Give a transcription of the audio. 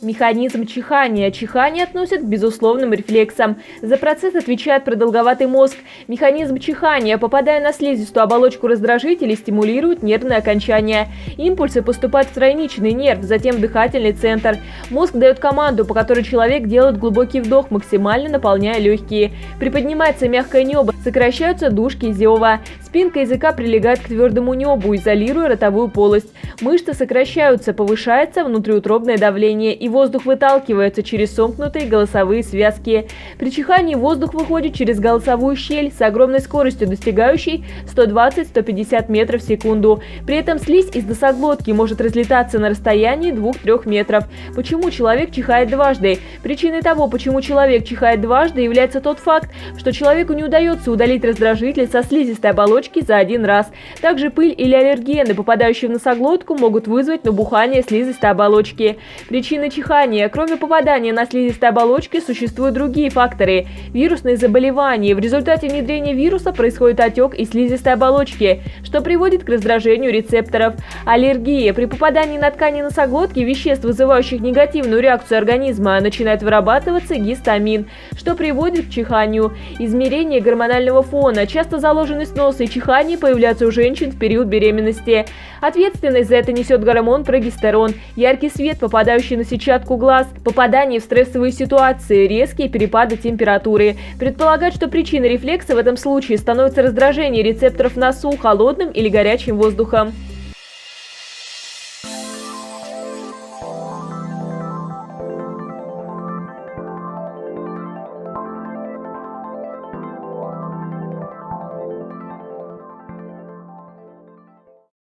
Механизм чихания. Чихание относят к безусловным рефлексам. За процесс отвечает продолговатый мозг. Механизм чихания, попадая на слизистую оболочку раздражителей, стимулирует нервные окончания. Импульсы поступают в тройничный нерв, затем в дыхательный центр. Мозг дает команду, по которой человек делает глубокий вдох, максимально наполняя легкие. Приподнимается мягкое небо, сокращаются дужки зева. Спинка языка прилегает к твердому небу, изолируя ротовую полость. Мышцы сокращаются, повышается внутриутробное давление, и воздух выталкивается через сомкнутые голосовые связки. При чихании воздух выходит через голосовую щель с огромной скоростью, достигающей 120-150 метров в секунду. При этом слизь из носоглотки может разлетаться на расстоянии 2-3 метров. Почему человек чихает дважды? Причиной того, почему человек чихает дважды, является тот факт, что человеку не удается удалить раздражитель со слизистой оболочки за один раз. Также пыль или аллергены, попадающие в носоглотку, могут вызвать набухание слизистой оболочки. Причины чихания. Кроме попадания на слизистой оболочки, существуют другие факторы. Вирусные заболевания. В результате внедрения вируса происходит отек из слизистой оболочки, что приводит к раздражению рецепторов. Аллергия. При попадании на ткани носоглотки веществ, вызывающих негативную реакцию организма, начинает вырабатываться гистамин, что приводит к чиханию. Измерение гормонального фона. Часто заложенность носа и чихание появляются у женщин в период беременности. Ответственность за это несет гормон прогестерон. Яркий свет, попадающий на сетчатку глаз, попадание в стрессовые ситуации, резкие перепады температуры. Предполагают, что причиной рефлекса в этом случае становится раздражение рецепторов в носу холодным или горячим воздухом.